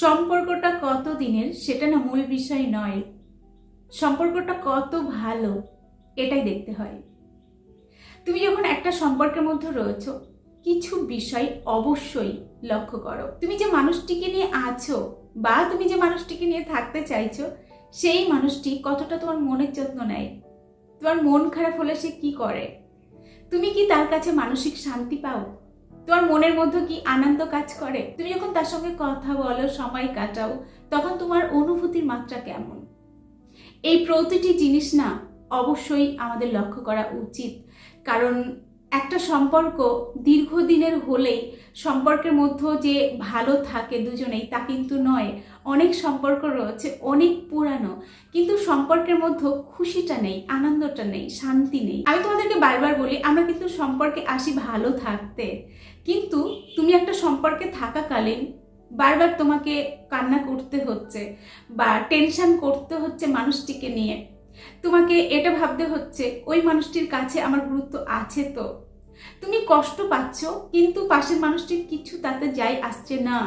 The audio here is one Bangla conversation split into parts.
সম্পর্কটা কত দিনের সেটা না মূল বিষয় নয়, সম্পর্কটা কত ভালো এটাই দেখতে হয়। তুমি যখন একটা সম্পর্কের মধ্যে রয়েছো, কিছু বিষয় অবশ্যই লক্ষ্য করো। তুমি যে মানুষটিকে নিয়ে আছো বা তুমি যে মানুষটিকে নিয়ে থাকতে চাইছো, সেই মানুষটি কতটা তোমার মনের যত্ন নেয়। তোমার মন খারাপ হলে সে কি করে? তুমি কি তার কাছে মানসিক শান্তি পাও? তোমার মনের মধ্যে কি আনন্দ কাজ করে? তুমি যখন তার সঙ্গে কথা বলো, সময় কাটাও, তখন তোমার অনুভূতির মাত্রা কেমন? এই প্রতিটি জিনিস না অবশ্যই আমাদের লক্ষ্য করা উচিত। কারণ একটা সম্পর্ক দীর্ঘদিনের হলেই সম্পর্কের মধ্যে যে ভালো থাকে দুজনেই তা কিন্তু নয়। অনেক সম্পর্ক রয়েছে অনেক পুরানো, কিন্তু সম্পর্কের মধ্যে খুশিটা নেই, আনন্দটা নেই, শান্তি নেই। আমি তোমাদেরকে বারবার বলি, আমরা কিন্তু সম্পর্কে আসি ভালো থাকতে, কিন্তু তুমি একটা সম্পর্কে থাকাকালীন বারবার তোমাকে কান্না করতে হচ্ছে বা টেনশন করতে হচ্ছে মানুষটিকে নিয়ে। তোমাকে এটা ভাবতে হচ্ছে ওই মানুষটির কাছে আমার গুরুত্ব আছে তো। তুমি কষ্ট পাচ্ছ, কিন্তু পাশের মানুষটির কিছু তাতে যায় আসছে না।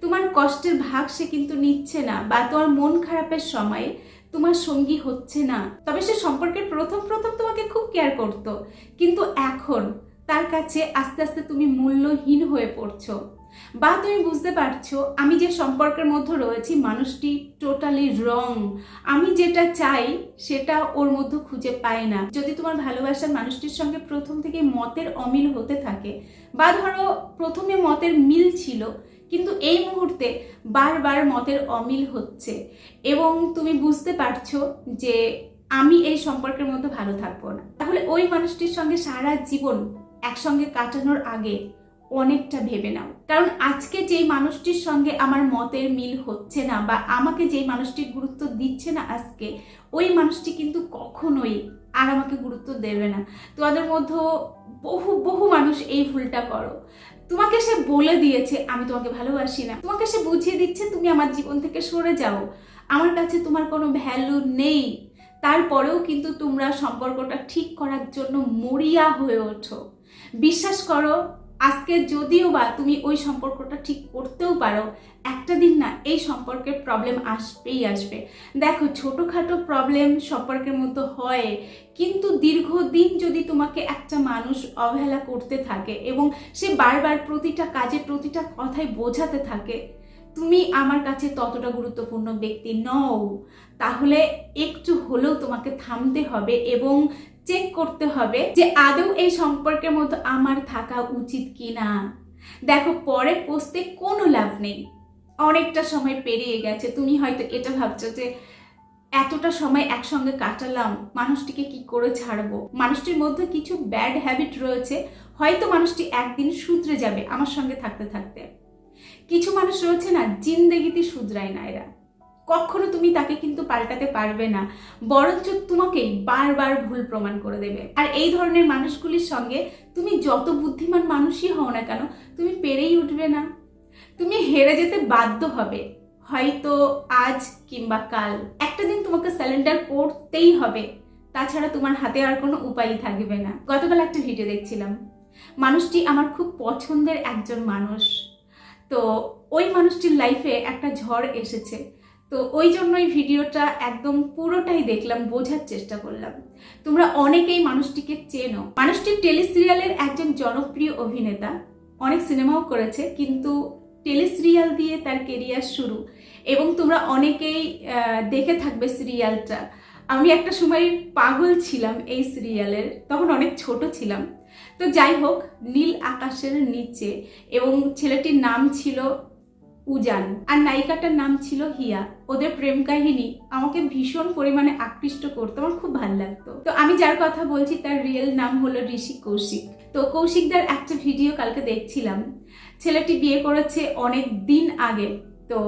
তোমার কষ্টের ভাগ সে কিন্তু নিচ্ছে না, বা তোমার মন খারাপের সময় তোমার সঙ্গী হচ্ছে না। তবে সে সম্পর্কের প্রথম প্রথম তোমাকে খুব কেয়ার করতো, কিন্তু এখন তার কাছে আস্তে আস্তে তুমি মূল্যহীন হয়ে পড়ছো। বা তুমি বুঝতে পারছো আমি যে সম্পর্কের মধ্যে রয়েছি মানুষটি টোটালি রং, আমি যেটা চাই সেটা ওর মধ্যে খুঁজে পাই না। যদি তোমার ভালোবাসার মানুষটির সঙ্গে প্রথম থেকে মতের অমিল হতে থাকে, বা ধরো প্রথমে মতের মিল ছিল কিন্তু এই মুহূর্তে বারবার মতের অমিল হচ্ছে, এবং তুমি বুঝতে পারছো যে আমি এই সম্পর্কের মধ্যে ভালো থাকবো না, তাহলে ওই মানুষটির সঙ্গে সারা জীবন একসঙ্গে কাটানোর আগে অনেকটা ভেবে নাও। কারণ আজকে যেই মানুষটির সঙ্গে আমার মতের মিল হচ্ছে না, বা আমাকে যেই মানুষটির গুরুত্ব দিচ্ছে না আজকে, ওই মানুষটি কিন্তু কখনোই আর আমাকে গুরুত্ব দেবে না। তোমাদের মধ্যে বহু বহু মানুষ এই ভুলটা করো। তোমাকে সে বলে দিয়েছে আমি তোমাকে ভালোবাসি না, তোমাকে সে বুঝিয়ে দিচ্ছে তুমি আমার জীবন থেকে সরে যাও, আমার কাছে তোমার কোনো ভ্যালু নেই, তারপরেও কিন্তু তোমরা সম্পর্কটা ঠিক করার জন্য মরিয়া হয়ে ওঠো। বিশ্বাস করো, আজকে যদিও বা তুমি ওই সম্পর্কটা ঠিক করতেও পারো, একটা দিন না এই সম্পর্কের প্রবলেম আসবেই আসবে। দেখো, ছোটোখাটো প্রবলেম সম্পর্কের মধ্যে হয়, কিন্তু দীর্ঘদিন যদি তোমাকে একটা মানুষ অবহেলা করতে থাকে এবং সে বারবার প্রতিটা কাজে প্রতিটা কথায় বোঝাতে থাকে তুমি আমার কাছে ততটা গুরুত্বপূর্ণ ব্যক্তি নও, তাহলে একটু হলেও তোমাকে থামতে হবে এবং চেক করতে হবে যে আদৌ এই সম্পর্কের মধ্যে আমার থাকা উচিত কিনা। দেখো, পরে পস্তে কোনো লাভ নেই, অনেকটা সময় পেরিয়ে গেছে। তুমি হয়তো এটা ভাবছো যে এতটা সময় একসঙ্গে কাটালাম, মানুষটিকে কি করে ছাড়বো, মানুষটির মধ্যে কিছু ব্যাড হ্যাবিট রয়েছে, হয়তো মানুষটি একদিন শুধরে যাবে আমার সঙ্গে থাকতে থাকতে। কিছু মানুষ রয়েছে না, জিন্দেগিতে শুধরায় না এরা, কখনো তুমি তাকে কিন্তু পাল্টাতে পারবে না, বরঞ্চ তোমাকেই বারবার ভুল প্রমাণ করে দেবে। আর এই ধরনের মানুষগুলির সঙ্গে তুমি যত বুদ্ধিমান মানুষই হও না কেন, তুমি পেরেই উঠবে না, তুমি হেরে যেতে বাধ্য হবে, হয়তো আজ কিংবা কাল একটা দিন তোমাকে সারেন্ডার করতেই হবে, তাছাড়া তোমার হাতে আর কোনো উপায়ই থাকবে না। গতকাল একটা ভিডিও দেখছিলাম, মানুষটি আমার খুব পছন্দের একজন মানুষ, তো ওই মানুষটির লাইফে একটা ঝড় এসেছে, তো ওই জন্যই ভিডিওটা একদম পুরোটাই দেখলাম, বোঝার চেষ্টা করলাম। তোমরা অনেকেই মানুষটিকে চেনো, মানুষটি টেলিসিরিয়ালের একজন জনপ্রিয় অভিনেতা, অনেক সিনেমাও করেছে, কিন্তু টেলিসিরিয়াল দিয়ে তার কেরিয়ার শুরু, এবং তোমরা অনেকেই দেখে থাকবে সিরিয়ালটা। আমি একটা সময় পাগল ছিলাম এই সিরিয়ালের, তখন অনেক ছোট ছিলাম। তো যাই হোক, নীল আকাশের নিচে, এবং ছেলেটির নাম ছিল উজান আর নায়িকাটার নাম ছিল হিয়া। ওদের প্রেম কাহিনী আমাকে ভীষণ পরিমাণে আকৃষ্ট করতো, আমার খুব ভালো লাগতো। তো আমি যার কথা বলছি তার রিয়েল নাম হলো ঋষি কৌশিক। তো কৌশিকদার একটা ভিডিও কালকে দেখছিলাম, ছেলেটি বিয়ে করেছে অনেক দিন আগে, তো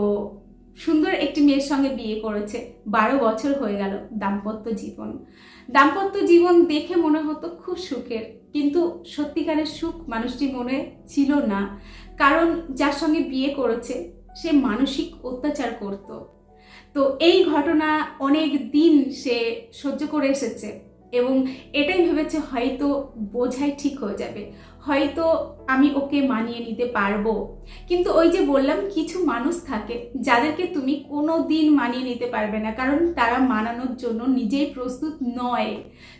সুন্দর একটি মেয়ের সঙ্গে বিয়ে করেছে, 12 বছর হয়ে গেল দাম্পত্য জীবন দেখে মনে হতো খুব সুখের, কিন্তু সত্যিকারের সুখ মানুষটির মনে ছিল না, কারণ যার সঙ্গে বিয়ে করেছে সে মানসিক অত্যাচার করত। তো এই ঘটনা অনেক দিন সে সহ্য করে এসেছে, এবং এটাই ভেবেছে হয়তো বোঝাই ঠিক হয়ে যাবে, হয়তো আমি ওকে মানিয়ে নিতে পারবো। কিন্তু ওই যে বললাম, কিছু মানুষ থাকে যাদেরকে তুমি কোনো দিন মানিয়ে নিতে পারবে না, কারণ তারা মানানোর জন্য নিজেই প্রস্তুত নয়।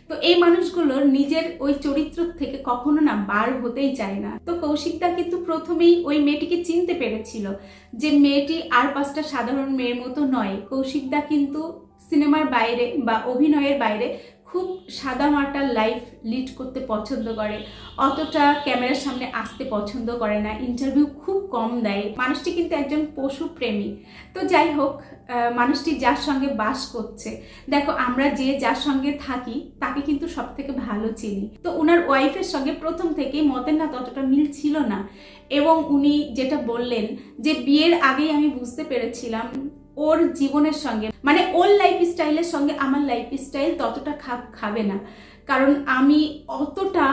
তো এই মানুষগুলোর নিজের ওই চরিত্র থেকে কখনো না বার হতেই চায় না। তো কৌশিকদা কিন্তু প্রথমেই ওই মেয়েটিকে চিনতে পেরেছিল যে মেয়েটি আর 5টা সাধারণ মেয়ের মতো নয়। কৌশিকদা কিন্তু সিনেমার বাইরে বা অভিনয়ের বাইরে খুব সাদামাটা লাইফ লিড করতে পছন্দ করে, অতটা ক্যামেরার সামনে আসতে পছন্দ করে না, ইন্টারভিউ খুব কম দেয়। মানুষটি কিন্তু একজন পশু প্রেমী। তো যাই হোক, মানুষটি যার সঙ্গে বাস করছে, দেখো আমরা যার সঙ্গে থাকি তাকে কিন্তু সব থেকে ভালো চিনি। তো ওনার ওয়াইফের সঙ্গে প্রথম থেকেই মতের না ততটা মিল ছিল না, এবং উনি যেটা বললেন যে বিয়ের আগেই আমি বুঝতে পেরেছিলাম ওর জীবনের সঙ্গে, মানে ওর লাইফ স্টাইলের সঙ্গে আমার লাইফ স্টাইল ততটা খাপ খাবে না, কারণ আমি অতটা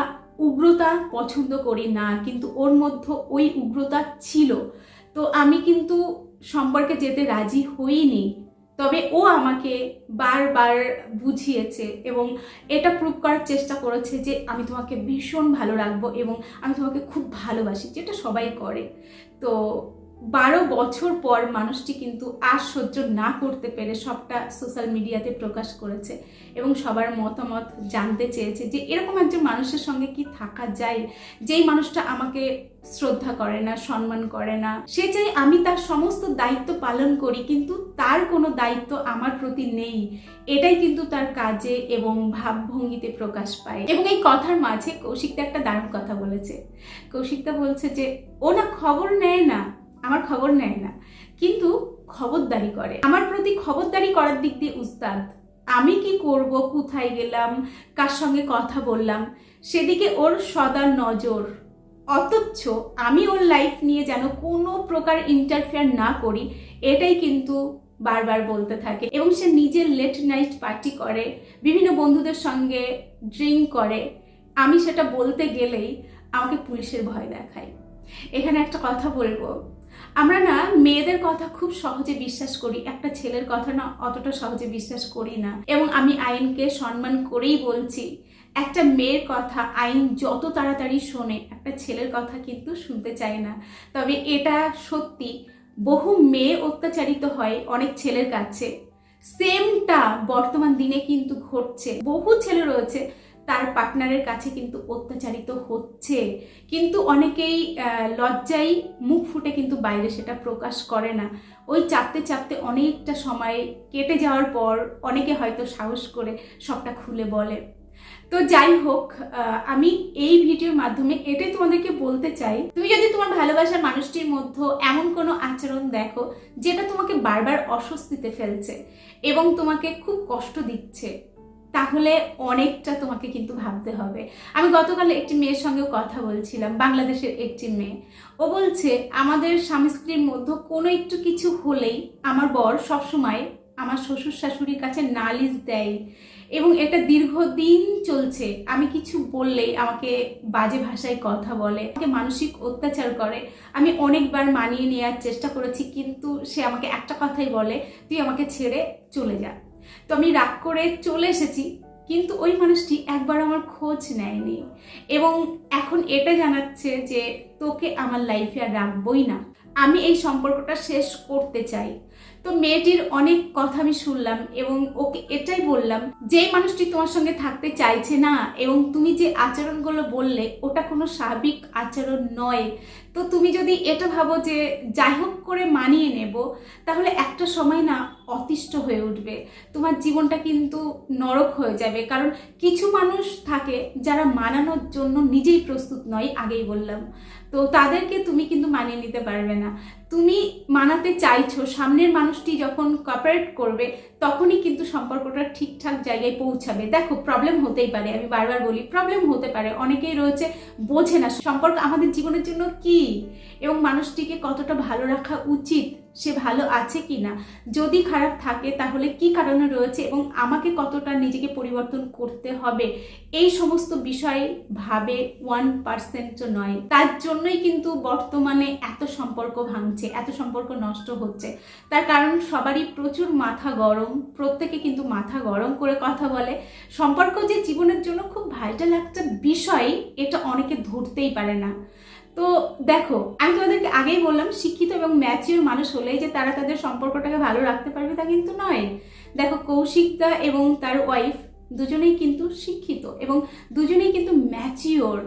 উগ্রতা পছন্দ করি না, কিন্তু ওর মধ্যে ওই উগ্রতা ছিল। তো আমি কিন্তু সম্পর্কে যেতে রাজি হইনি, তবে ও আমাকে বারবার বুঝিয়েছে এবং এটা প্রুভ করার চেষ্টা করেছে যে আমি তোমাকে ভীষণ ভালো রাখবো এবং আমি তোমাকে খুব ভালোবাসি, যেটা সবাই করে। তো 12 বছর পর মানুষটি কিন্তু আর সহ্য না করতে পেরে সবটা সোশ্যাল মিডিয়াতে প্রকাশ করেছে এবং সবার মতামত জানতে চেয়েছে যে এরকম একজন মানুষের সঙ্গে কি থাকা যায়, যেই মানুষটা আমাকে শ্রদ্ধা করে না, সম্মান করে না। সে চাই আমি তার সমস্ত দায়িত্ব পালন করি, কিন্তু তার কোনো দায়িত্ব আমার প্রতি নেই। এটাই কিন্তু তার কাজে এবং ভাবভঙ্গিতে প্রকাশ পায়। এবং এই কথার মাঝে কৌশিকদা একটা দারুণ কথা বলেছে। কৌশিকদা বলছে যে ও না খবর নেয় না, আমার খবর নেয় না, কিন্তু খবরদারি করে। আমার প্রতি খবরদারি করার দিক দিয়ে উস্তাদ। আমি কি করব, কোথায় গেলাম, কার সঙ্গে কথা বললাম, সেদিকে ওর সদা নজর। অথচ আমি ওর লাইফ নিয়ে যেন কোনো প্রকার ইন্টারফেয়ার না করি, এটাই কিন্তু বারবার বলতে থাকে। এবং সে নিজের লেট নাইট পার্টি করে, বিভিন্ন বন্ধুদের সঙ্গে ড্রিঙ্ক করে। আমি সেটা বলতে গেলেই আমাকে পুলিশের ভয় দেখায়। এখানে একটা কথা বলবো, আমরা না মেয়েদের কথা খুব সহজে বিশ্বাস করি, একটা ছেলের কথা না অতটা সহজে বিশ্বাস করি না। এবং আমি আইনকে সম্মান করেই বলছি, একটা মেয়ের কথা আইন যত তাড়াতাড়ি শোনে, একটা ছেলের কথা কিন্তু শুনতে চায় না। তবে এটা সত্যি, বহু মেয়ে অত্যাচারিত হয় অনেক ছেলের কাছে। সেমটা বর্তমান দিনে কিন্তু ঘটছে। বহু ছেলে রয়েছে তার পার্টনারের কাছে কিন্তু অত্যাচারিত হচ্ছে, কিন্তু অনেকেই লজ্জায় মুখ ফুটে কিন্তু বাইরে সেটা প্রকাশ করে না। ওই চাপতে চাপতে অনেকটা সময় কেটে যাওয়ার পর অনেকে হয়তো সাহস করে সবটা খুলে বলে। তো যাই হোক, আমি এই ভিডিওর মাধ্যমে এটাই তোমাদেরকে বলতে চাই, তুমি যদি তোমার ভালোবাসার মানুষটির মধ্যে এমন কোনো আচরণ দেখো যেটা তোমাকে বারবার অস্বস্তিতে ফেলছে এবং তোমাকে খুব কষ্ট দিচ্ছে, তাহলে অনেকটা তোমাকে কিন্তু ভাবতে হবে। আমি গতকাল একটি মেয়ের সঙ্গেও কথা বলছিলাম, বাংলাদেশের একটি মেয়ে। ও বলছে আমাদের স্বামী স্ত্রীর মধ্যে কোনো একটু কিছু হলেই আমার বর সবসময় আমার শ্বশুর শাশুড়ির কাছে নালিশ দেয় এবং এটা দীর্ঘদিন চলছে। আমি কিছু বললেই আমাকে বাজে ভাষায় কথা বলে, আমাকে মানসিক অত্যাচার করে। আমি অনেকবার মানিয়ে নেওয়ার চেষ্টা করেছি, কিন্তু সে আমাকে একটা কথাই বলে, তুই আমাকে ছেড়ে চলে যা। তো আমি রাগ করে চলে এসেছি, কিন্তু ওই মানুষটি একবার আমার খোঁজ নেয়নি এবং এখন এটা জানাচ্ছে যে তোকে আমার লাইফে আর রাখবই না, আমি এই সম্পর্কটা শেষ করতে চাই। তো মেয়েটির অনেক কথা আমি শুনলাম এবং ওকে এটাই বললাম, যে মানুষটি তোমার সঙ্গে থাকতে চাইছে না এবং তুমি যে আচরণগুলো বললে ওটা কোনো স্বাভাবিক আচরণ নয়। তো তুমি যদি এটা ভাবো যে যাই হোক করে মানিয়ে নেব, তাহলে একটা সময় না অতিষ্ঠ হয়ে উঠবে, তোমার জীবনটা কিন্তু নরক হয়ে যাবে। কারণ কিছু মানুষ থাকে যারা মানানোর জন্য নিজেই প্রস্তুত নয়, আগেই বললাম। তো তাদেরকে তুমি কিন্তু মানিয়ে নিতে পারবে না। তুমি মানাতে চাইছো, সামনের মানুষটি যখন কোঅপারেট করবে তখনই কিন্তু সম্পর্কটা ঠিকঠাক জায়গায় পৌঁছাবে। দেখো, প্রবলেম হতেই পারে, আমি বারবার বলি প্রবলেম হতে পারে, অনেকেই রয়েছে বোঝে না সম্পর্ক আমাদের জীবনের জন্য কি এবং মানুষটিকে কতটা ভালো রাখা উচিত সে ভালো আছে কি না, যদি খারাপ থাকে তাহলে কি কারণে রয়েছে এবং আমাকে কতটা নিজেকে পরিবর্তন করতে হবে, এই সমস্ত বিষয়ে ভাবে 1% নয়। তার জন্যই কিন্তু বর্তমানে এত সম্পর্ক ভাঙছে, এত সম্পর্ক নষ্ট হচ্ছে। তার কারণ সবারই প্রচুর মাথা গরম, প্রত্যেকে কিন্তু মাথা গরম করে কথা বলে। সম্পর্ক যে জীবনের জন্য খুব ভাইটাল একটা বিষয়, এটা অনেকে ধরতেই পারে না। তো দেখো, আমি তোমাদেরকে আগেই বললাম, শিক্ষিত এবং ম্যাচিওর মানুষ হলেই যে তারা তাদের সম্পর্কটাকে ভালো রাখতে পারবে তা কিন্তু নয়। দেখো, কৌশিকদা এবং তার ওয়াইফ দুজনেই কিন্তু শিক্ষিত এবং দুজনেই কিন্তু ম্যাচিওর।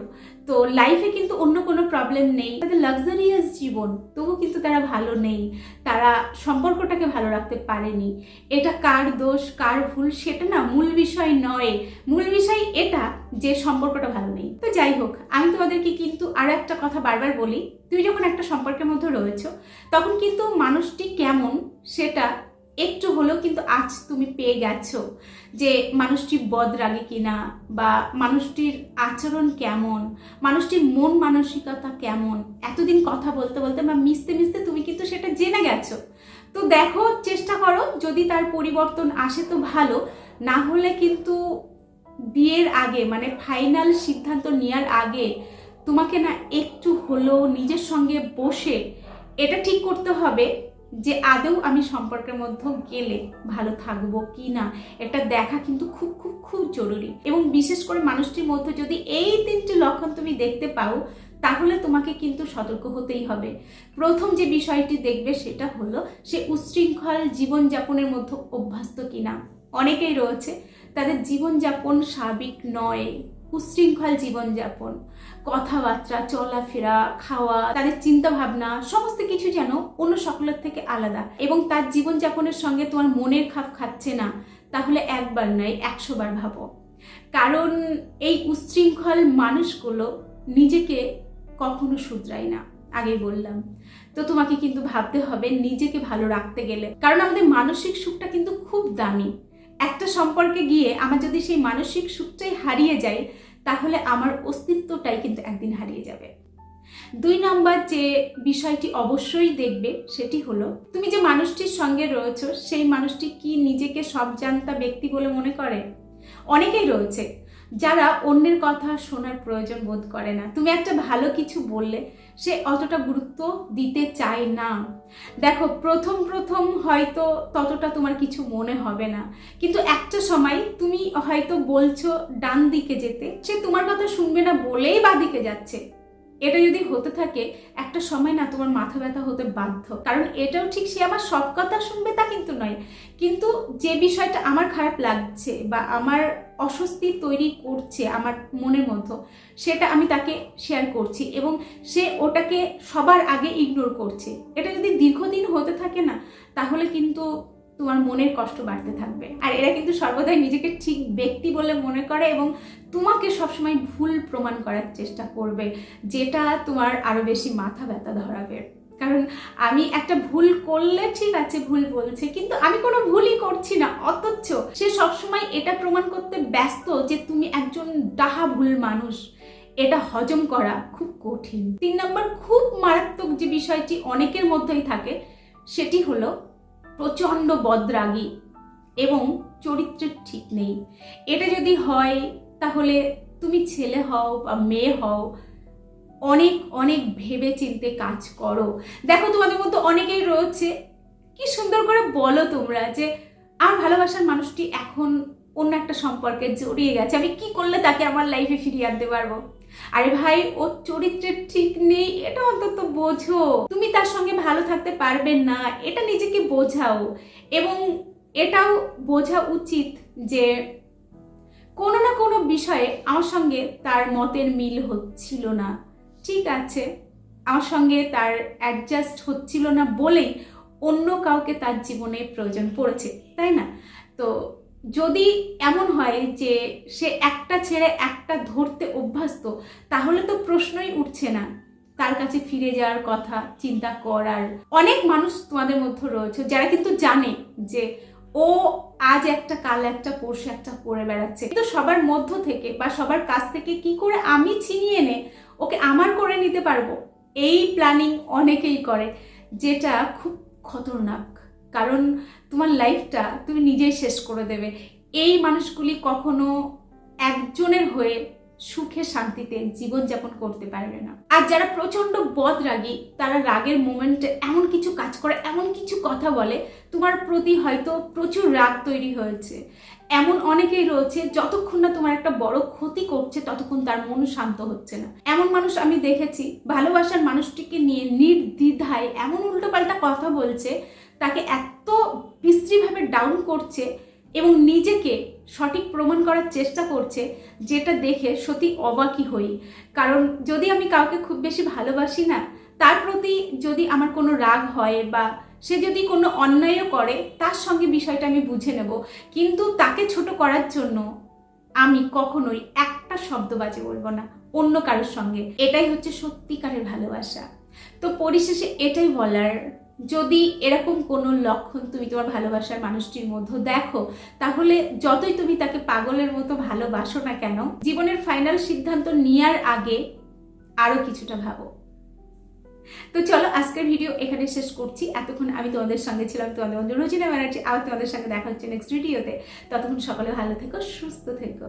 তো লাইফে কিন্তু অন্য কোনো প্রবলেম নেই, তাদের লাক্সারিয়াস জীবন, তবু কিন্তু তারা ভালো নেই, তারা সম্পর্কটাকে ভালো রাখতে পারেনি। এটা কার দোষ কার ভুল সেটা না মূল বিষয় নয়, মূল বিষয় এটা যে সম্পর্কটা ভালো নেই। তো যাই হোক, আমি তোমাদেরকে কিন্তু আরো একটা কথা বারবার বলি, তুমি যখন একটা সম্পর্কের মধ্যে রয়েছো তখন কিন্তু মানুষটি কেমন সেটা একটু হলেও কিন্তু আজ তুমি পেয়ে গেছো, যে মানুষটি বদরাগী কিনা, বা মানুষটির আচরণ কেমন, মানুষটির মন মানসিকতা কেমন, এতদিন কথা বলতে বলতে বা মিশতে মিশতে তুমি কিন্তু সেটা জেনে গেছো। তো দেখো, চেষ্টা করো, যদি তার পরিবর্তন আসে তো ভালো, না হলে কিন্তু বিয়ের আগে মানে ফাইনাল সিদ্ধান্ত নেওয়ার আগে তোমাকে না একটু হলেও নিজের সঙ্গে বসে এটা ঠিক করতে হবে যে আদৌ আমি সম্পর্কের মধ্যে গেলে ভালো থাকবো কি না, এটা দেখা কিন্তু খুব খুব খুব জরুরি। এবং বিশেষ করে মানুষটির মধ্যে যদি এই 3টি লক্ষণ তুমি দেখতে পাও, তাহলে তোমাকে কিন্তু সতর্ক হতেই হবে। প্রথম যে বিষয়টি দেখবে সেটা হলো সে উচ্ছৃঙ্খল জীবনযাপনের মধ্যে অভ্যস্ত কিনা। অনেকেই রয়েছে তাদের জীবনযাপন স্বাভাবিক নয়, উচ্ছৃঙ্খল জীবনযাপন, কথাবার্তা, চলাফেরা, খাওয়া, তাদের চিন্তা ভাবনা সমস্ত কিছু যেন অন্য সকলের থেকে আলাদা, এবং তার জীবনযাপনের সঙ্গে তোমার মনের খাপ খাচ্ছে না, তাহলে একবার নয় 100 বার ভাবো। কারণ এই উচ্ছৃঙ্খল মানুষগুলো নিজেকে কখনো শুধরায় না, আগেই বললাম। তো তোমাকে কিন্তু ভাবতে হবে নিজেকে ভালো রাখতে গেলে, কারণ আমাদের মানসিক সুখটা কিন্তু খুব দামি। একটা সম্পর্কে গিয়ে আমার যদি সেই মানসিক সুখটাই হারিয়ে যায়, তাহলে আমার অস্তিত্বটাই কিন্তু একদিন হারিয়ে যাবে। 2 নম্বর যে বিষয়টি অবশ্যই দেখবে সেটি হলো তুমি যে মানুষটির সঙ্গে রয়েছো সেই মানুষটি কি নিজেকে সব জানতা ব্যক্তি বলে মনে করে। অনেকেই রয়েছে যারা অন্যের কথা শোনার প্রয়োজন বোধ করে না, তুমি একটা ভালো কিছু বললে সে অতটা গুরুত্ব দিতে চায় না। দেখো, প্রথম হয়তো ততটা তোমার কিছু মনে হবে না, কিন্তু একটা সময় তুমি হয়তো বলছো ডান দিকে যেতে, সে তোমার কথা শুনবে না বলেই বাঁ দিকে যাচ্ছে। এটা যদি হতে থাকে একটা সময় না তোমার মাথা ব্যথা হতে বাধ্য। কারণ এটাও ঠিক সে আমার সব কথা শুনবে তা কিন্তু নয়, কিন্তু যে বিষয়টা আমার খারাপ লাগছে বা আমার অস্বস্তি তৈরি করছে আমার মনের মধ্যে, সেটা আমি তাকে শেয়ার করছি এবং সে ওটাকে সবার আগে ইগনোর করছে। এটা যদি দীর্ঘদিন হতে থাকে না, তাহলে কিন্তু তোমার মনের কষ্ট বাড়তে থাকবে। আর এরা কিন্তু সর্বদাই নিজেকে ঠিক ব্যক্তি বলে মনে করে এবং তোমাকে সবসময় ভুল প্রমাণ করার চেষ্টা করবে, যেটা তোমার আরো বেশি মাথা ব্যথা ধরাবে। কারণ আমি একটা ভুল করলে ঠিক আছে, ভুল বলছে, কিন্তু আমি কোনো ভুলই করছি না, অথচ সে সবসময় এটা প্রমাণ করতে ব্যস্ত যে তুমি একজন ডাহা ভুল মানুষ। এটা হজম করা খুব কঠিন। 3 নম্বর খুব মারাত্মক যে বিষয়টি অনেকের মধ্যেই থাকে সেটি হলো প্রচণ্ড বদরাগী এবং চরিত্রের ঠিক নেই। এটা যদি হয় তাহলে তুমি ছেলে হও বা মেয়ে হও, অনেক অনেক ভেবে চিন্তে কাজ করো। দেখো, তোমাদের মধ্যে অনেকেই রয়েছে, কি সুন্দর করে বলো তোমরা যে আমার ভালোবাসার মানুষটি এখন অন্য একটা সম্পর্কে জড়িয়ে গেছে, আমি কি করলে তাকে আমার লাইফে ফিরিয়ে আনতে পারবো। আরে ভাই, ওর চরিত্রের ঠিক নেই, এটা অন্তত বোঝো। তুমি তার সঙ্গে ভালো থাকতে পারবে না, এটা নিজেকে বোঝাও। এবং এটাও বোঝা উচিত যে কোনো না কোনো বিষয়ে আমার সঙ্গে তার মতের মিল হচ্ছিল না, ঠিক আছে, আমার সঙ্গে তার অ্যাডজাস্ট হচ্ছিল না বলেই অন্য কাউকে তার জীবনে প্রয়োজন পড়েছে, তাই না? তো যদি এমন হয় যে সে একটা ছেড়ে একটা ধরতে অভ্যস্ত, তাহলে তো প্রশ্নই উঠছে না তার কাছে ফিরে যাওয়ার কথা চিন্তা করার। অনেক মানুষ তোমাদের মধ্যে রয়েছে যারা কিন্তু জানে যে ও আজ একটা কাল একটা পরশু একটা করে বেড়াচ্ছে, কিন্তু সবার মধ্য থেকে বা সবার কাছ থেকে কি করে আমি ছিনিয়ে এনে ওকে আমার করে নিতে পারবো, এই প্ল্যানিং অনেকেই করে, যেটা খুব খতরনাক, কারণ তোমার লাইফটা তুমি নিজেই শেষ করে দেবে। এই মানুষগুলি কখনো একজনের হয়ে সুখে শান্তিতে জীবনযাপন করতে পারবে না। আর যারা প্রচন্ড বদরাগী, তারা রাগের মোমেন্টে এমন কিছু কাজ করে, এমন কিছু কথা বলে, তোমার প্রতি হয়তো প্রচুর রাগ তৈরি হয়েছে। এমন অনেকেই রয়েছে, যতক্ষণ না তোমার একটা বড় ক্ষতি করছে ততক্ষণ তার মন শান্ত হচ্ছে না। এমন মানুষ আমি দেখেছি, ভালোবাসার মানুষটিকে নিয়ে নির্দ্বিধায় এমন উল্টোপাল্টা কথা বলছে, তাকে এত বিশ্রীভাবে ডাউন করছে এবং নিজেকে সঠিক প্রমাণ করার চেষ্টা করছে, যেটা দেখে সত্যি অবাকই হই। কারণ যদি আমি কাউকে খুব বেশি ভালোবাসি না, তার প্রতি যদি আমার কোনো রাগ হয় বা সে যদি কোনো অন্যায়ও করে, তার সঙ্গে বিষয়টা আমি বুঝে নেব, কিন্তু তাকে ছোট করার জন্য আমি কখনোই একটা শব্দ বাজে বলবো না অন্য কারোর সঙ্গে। এটাই হচ্ছে সত্যিকারের ভালোবাসা। তো পরিশেষে এটাই বলার, যদি এরকম কোনো লক্ষণ তুমি তোমার ভালোবাসার মানুষটির মধ্যে দেখো, তাহলে যতই তুমি তাকে পাগলের মতো ভালোবাসো না কেন, জীবনের ফাইনাল সিদ্ধান্ত নেওয়ার আগে আরো কিছুটা ভাবো। তো চলো, আজকের ভিডিও এখানে শেষ করছি। এতক্ষণ আমি তোমাদের সঙ্গে ছিলাম, তোমাদের বন্ধু রোজিনা ব্যানার্জি। আবার তোমাদের সঙ্গে দেখা হচ্ছে নেক্সট ভিডিওতে। ততক্ষণ সকলে ভালো থেকো, সুস্থ থেকো।